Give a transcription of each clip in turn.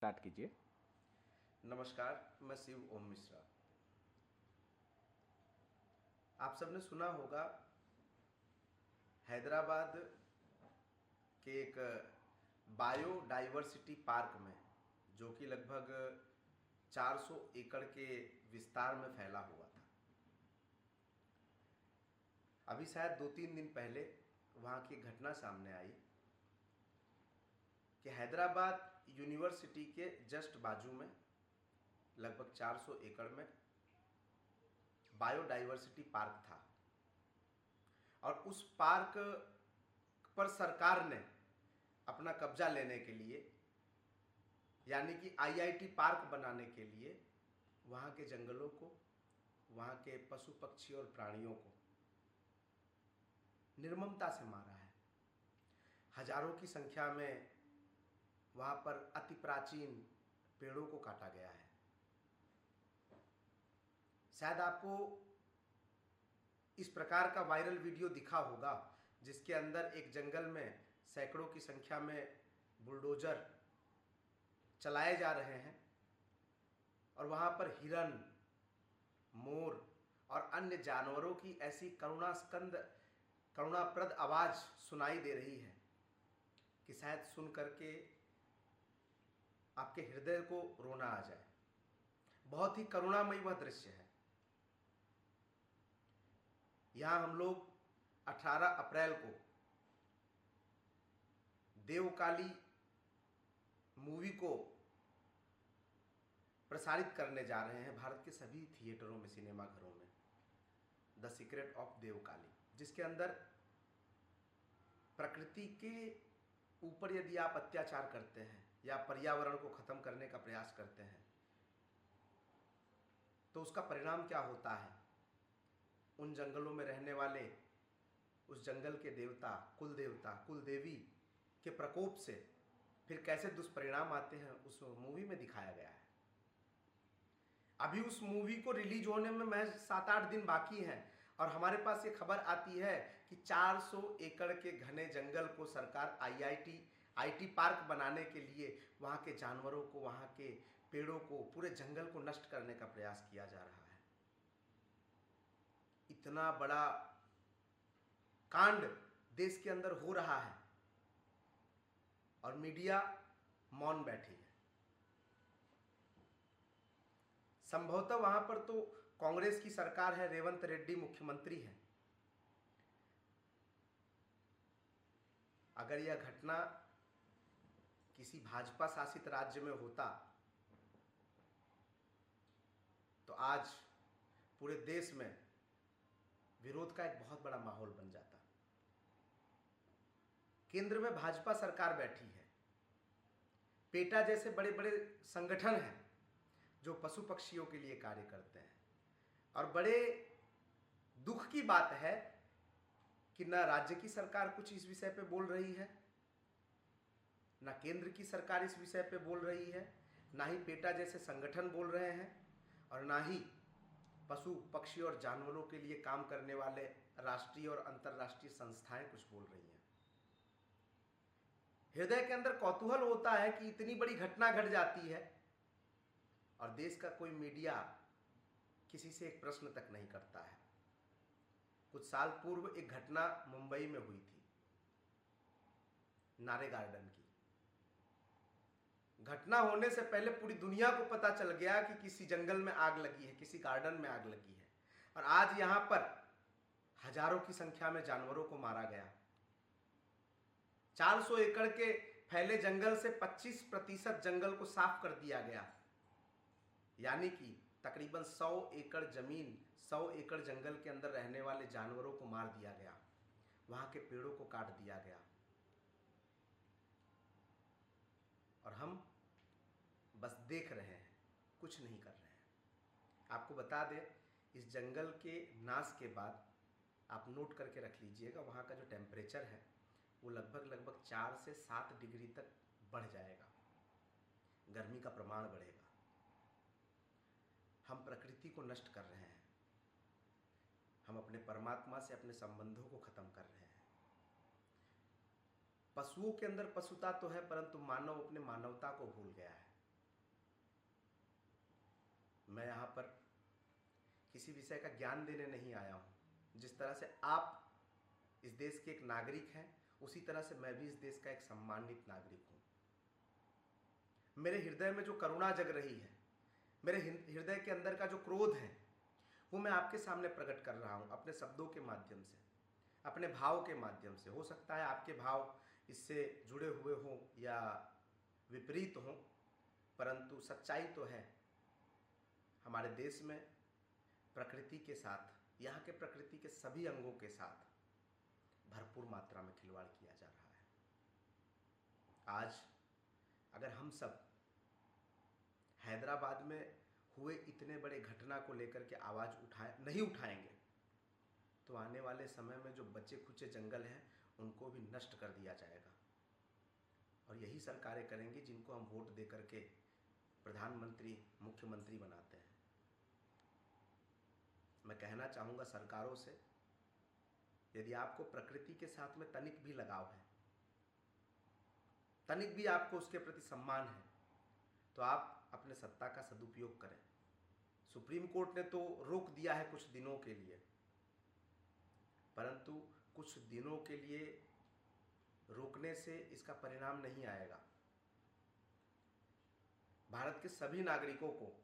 Start कीजिए। नमस्कार, मैं शिव ओम मिश्रा। आप सबने सुना होगा हैदराबाद के एक बायोडाइवर्सिटी पार्क में, जो कि लगभग 400 एकड़ के विस्तार में फैला हुआ था। अभी शायद 2-3 दिन पहले वहाँ की घटना सामने आई कि हैदराबाद यूनिवर्सिटी के जस्ट बाजू में लगभग 400 एकड़ में बायोडाइवर्सिटी पार्क था और उस पार्क पर सरकार ने अपना कब्जा लेने के लिए, यानी कि आईआईटी पार्क बनाने के लिए, वहाँ के जंगलों को, वहाँ के पशु पक्षी और प्राणियों को निर्ममता से मारा है। हजारों की संख्या में वहाँ पर अति प्राचीन पेड़ों को काटा गया है। शायद आपको इस प्रकार का वायरल वीडियो दिखा होगा जिसके अंदर एक जंगल में सैकड़ों की संख्या में बुलडोजर चलाए जा रहे हैं और वहाँ पर हिरन, मोर और अन्य जानवरों की ऐसी करुणाप्रद आवाज़ सुनाई दे रही है कि शायद सुन करके आपके हृदय को रोना आ जाए। बहुत ही करुणामयी वह दृश्य है। यहाँ हम लोग 18 अप्रैल को देवकाली मूवी को प्रसारित करने जा रहे हैं भारत के सभी थिएटरों में, सिनेमाघरों में, द सीक्रेट ऑफ देवकाली, जिसके अंदर प्रकृति के ऊपर यदि आप अत्याचार करते हैं या पर्यावरण को खत्म करने का प्रयास करते हैं तो उसका परिणाम क्या होता है। उन जंगलों में रहने वाले उस जंगल के देवता, कुलदेवी के प्रकोप से फिर कैसे दुष्परिणाम आते हैं, उस मूवी में दिखाया गया है। अभी उस मूवी को रिलीज होने में महज 7-8 दिन बाकी हैं और हमारे पास ये खबर आती है कि 400 एकड़ के घने जंगल को सरकार आईटी पार्क बनाने के लिए वहाँ के जानवरों को, वहाँ के पेड़ों को, पूरे जंगल को नष्ट करने का प्रयास किया जा रहा है। इतना बड़ा कांड देश के अंदर हो रहा है और मीडिया मौन बैठी है। संभवतः वहां पर तो कांग्रेस की सरकार है, रेवंत रेड्डी मुख्यमंत्री हैं। अगर यह घटना किसी भाजपा शासित राज्य में होता तो आज पूरे देश में विरोध का एक बहुत बड़ा माहौल बन जाता। केंद्र में भाजपा सरकार बैठी है, पेटा जैसे बड़े बड़े संगठन हैं जो पशु पक्षियों के लिए कार्य करते हैं, और बड़े दुख की बात है कि न राज्य की सरकार कुछ इस विषय पे बोल रही है, न केंद्र की सरकार इस विषय पे बोल रही है, ना ही पेटा जैसे संगठन बोल रहे हैं, और ना ही पशु पक्षी और जानवरों के लिए काम करने वाले राष्ट्रीय और अंतर्राष्ट्रीय संस्थाएं कुछ बोल रही हैं। हृदय के अंदर कौतूहल होता है कि इतनी बड़ी घटना घट जाती है और देश का कोई मीडिया किसी से एक प्रश्न तक नहीं करता है। कुछ साल पूर्व एक घटना मुंबई में हुई थी, नारे गार्डन की। घटना होने से पहले पूरी दुनिया को पता चल गया कि किसी जंगल में आग लगी है, किसी गार्डन में आग लगी है, और आज यहां पर हजारों की संख्या में जानवरों को मारा गया। 400 एकड़ के फैले जंगल से 25% जंगल को साफ कर दिया गया, यानी कि तकरीबन 100 एकड़ जमीन, 100 एकड़ जंगल के अंदर रहने वाले जानवरों को मार दिया गया, वहां के पेड़ों को काट दिया गया, और हम बस देख रहे हैं, कुछ नहीं कर रहे हैं। आपको बता दें, इस जंगल के नाश के बाद आप नोट करके रख लीजिएगा, वहाँ का जो टेम्परेचर है वो लगभग 4 से 7 डिग्री तक बढ़ जाएगा, गर्मी का प्रमाण बढ़ेगा। हम प्रकृति को नष्ट कर रहे हैं, हम अपने परमात्मा से अपने संबंधों को खत्म कर रहे हैं। पशुओं के अंदर पशुता तो है, परंतु मानव अपने मानवता को भूल गया है। किसी विषय का ज्ञान देने नहीं आया हूँ। जिस तरह से आप इस देश के एक नागरिक हैं, उसी तरह से मैं भी इस देश का एक सम्मानित नागरिक हूँ। मेरे हृदय में जो करुणा जग रही है, मेरे हृदय के अंदर का जो क्रोध है, वो मैं आपके सामने प्रकट कर रहा हूँ अपने शब्दों के माध्यम से, अपने भाव के माध्यम से। हो सकता है आपके भाव इससे जुड़े हुए हों या विपरीत हों, परंतु सच्चाई तो है, हमारे देश में प्रकृति के साथ, यहाँ के प्रकृति के सभी अंगों के साथ भरपूर मात्रा में खिलवाड़ किया जा रहा है। आज अगर हम सब हैदराबाद में हुए इतने बड़े घटना को लेकर के आवाज़ नहीं उठाएंगे, तो आने वाले समय में जो बचे खुचे जंगल हैं उनको भी नष्ट कर दिया जाएगा। और यही सरकारें करेंगी जिनको हम वोट दे करके प्रधानमंत्री, मुख्यमंत्री बनाते हैं। मैं कहना चाहूँगा सरकारों से, यदि आपको प्रकृति के साथ में तनिक भी लगाव है, तनिक भी आपको उसके प्रति सम्मान है, तो आप अपने सत्ता का सदुपयोग करें। सुप्रीम कोर्ट ने तो रोक दिया है कुछ दिनों के लिए, परंतु कुछ दिनों के लिए रोकने से इसका परिणाम नहीं आएगा। भारत के सभी नागरिकों को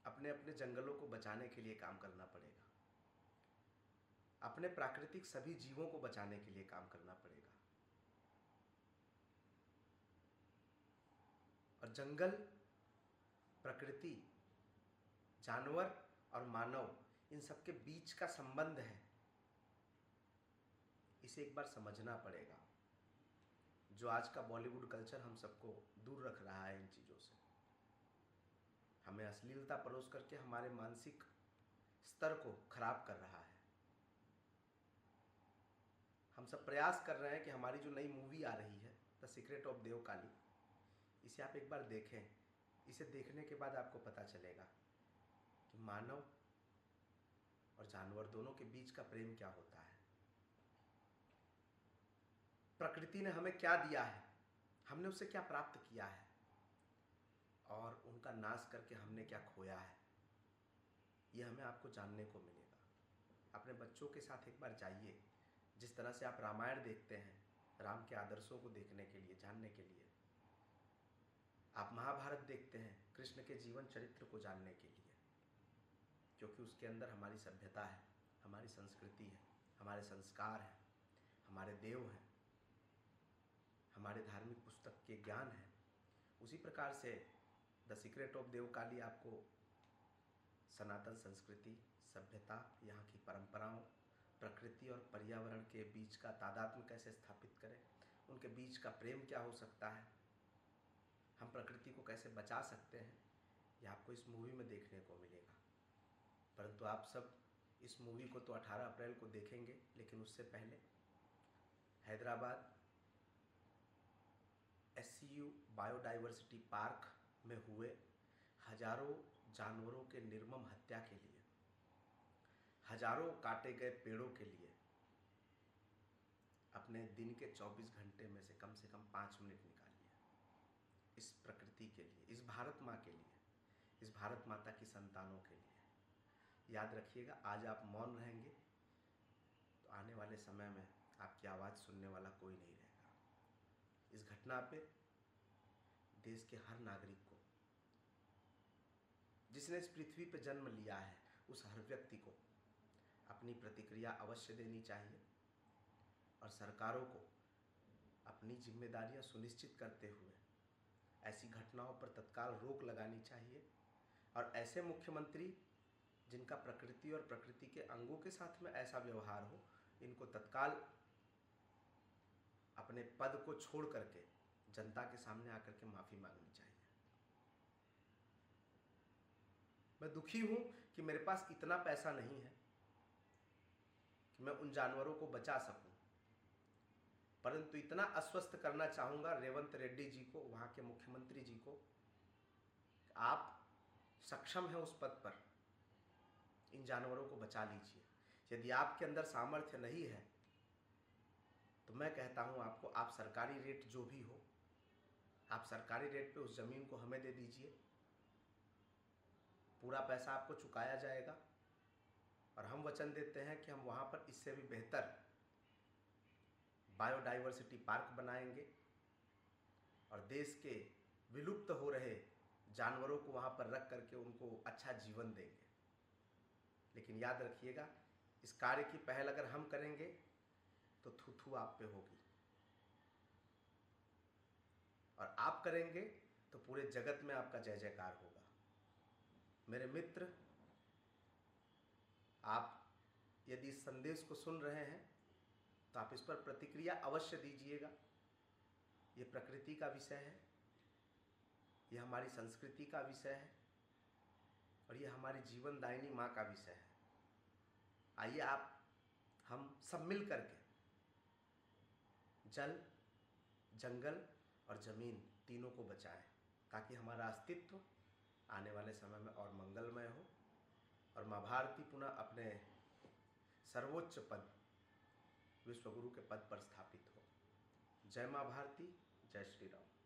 अपने अपने जंगलों को बचाने के लिए काम करना पड़ेगा, अपने प्राकृतिक सभी जीवों को बचाने के लिए काम करना पड़ेगा। और जंगल, प्रकृति, जानवर और मानव, इन सबके बीच का संबंध है, इसे एक बार समझना पड़ेगा। जो आज का बॉलीवुड कल्चर हम सबको दूर रख रहा है इन चीज़ों से, हमें अश्लीलता परोस करके हमारे मानसिक स्तर को खराब कर रहा है। हम सब प्रयास कर रहे हैं कि हमारी जो नई मूवी आ रही है द सीक्रेट ऑफ देवकाली, इसे आप एक बार देखें। इसे देखने के बाद आपको पता चलेगा कि मानव और जानवर दोनों के बीच का प्रेम क्या होता है। प्रकृति ने हमें क्या दिया है, हमने उससे क्या प्राप्त किया है, और उनका नाश करके हमने क्या खोया है, यह हमें आपको जानने को मिलेगा। अपने बच्चों के साथ एक बार जाइए। जिस तरह से आप रामायण देखते हैं राम के आदर्शों को देखने के लिए, जानने के लिए, आप महाभारत देखते हैं कृष्ण के जीवन चरित्र को जानने के लिए, क्योंकि उसके अंदर हमारी सभ्यता है, हमारी संस्कृति है, हमारे संस्कार हैं, हमारे देव हैं, हमारे धार्मिक पुस्तक के ज्ञान है। उसी प्रकार से द सीक्रेट ऑफ देवकाली आपको सनातन संस्कृति, सभ्यता, यहाँ की परंपराओं, प्रकृति और पर्यावरण के बीच का तादात्म्य कैसे स्थापित करें, उनके बीच का प्रेम क्या हो सकता है, हम प्रकृति को कैसे बचा सकते हैं, यह आपको इस मूवी में देखने को मिलेगा। परंतु आप सब इस मूवी को तो 18 अप्रैल को देखेंगे, लेकिन उससे पहले हैदराबाद SCU बायोडाइवर्सिटी पार्क में हुए हजारों जानवरों के निर्मम हत्या के लिए, हजारों काटे गए पेड़ों के लिए अपने दिन के 24 घंटे में से कम 5 मिनट निकालिए इस प्रकृति के लिए, इस भारत माँ के लिए, इस भारत माता की संतानों के लिए। याद रखिएगा, आज आप मौन रहेंगे तो आने वाले समय में आपकी आवाज़ सुनने वाला कोई नहीं रहेगा। इस घटना पे देश के हर नागरिक को, जिसने इस पृथ्वी पर जन्म लिया है, उस हर व्यक्ति को अपनी प्रतिक्रिया अवश्य देनी चाहिए और सरकारों को अपनी जिम्मेदारियां सुनिश्चित करते हुए ऐसी घटनाओं पर तत्काल रोक लगानी चाहिए। और ऐसे मुख्यमंत्री जिनका प्रकृति और प्रकृति के अंगों के साथ में ऐसा व्यवहार हो, इनको तत्काल अपने पद को छोड़ करके जनता के सामने आकर के माफ़ी मांगनी चाहिए। मैं दुखी हूँ कि मेरे पास इतना पैसा नहीं है कि मैं उन जानवरों को बचा सकूं, परंतु इतना आश्वस्त करना चाहूँगा रेवंत रेड्डी जी को, वहाँ के मुख्यमंत्री जी को, आप सक्षम हैं उस पद पर, इन जानवरों को बचा लीजिए। यदि आपके अंदर सामर्थ्य नहीं है तो मैं कहता हूँ आपको, आप सरकारी रेट जो भी हो, आप सरकारी रेट पे उस ज़मीन को हमें दे दीजिए, पूरा पैसा आपको चुकाया जाएगा और हम वचन देते हैं कि हम वहाँ पर इससे भी बेहतर बायोडाइवर्सिटी पार्क बनाएंगे और देश के विलुप्त हो रहे जानवरों को वहाँ पर रख करके उनको अच्छा जीवन देंगे। लेकिन याद रखिएगा, इस कार्य की पहल अगर हम करेंगे तो थू थू आप पे होगी, और आप करेंगे तो पूरे जगत में आपका जय जयकार होगा। मेरे मित्र, आप यदि इस संदेश को सुन रहे हैं तो आप इस पर प्रतिक्रिया अवश्य दीजिएगा। ये प्रकृति का विषय है, ये हमारी संस्कृति का विषय है और ये हमारी जीवनदायिनी माँ का विषय है। आइए हम सब मिल करके जल, जंगल और ज़मीन तीनों को बचाएं, ताकि हमारा अस्तित्व आने वाले समय में और मंगलमय हो और माँ भारती पुनः अपने सर्वोच्च पद, विश्वगुरु के पद पर स्थापित हो। जय माँ भारती, जय श्री राम।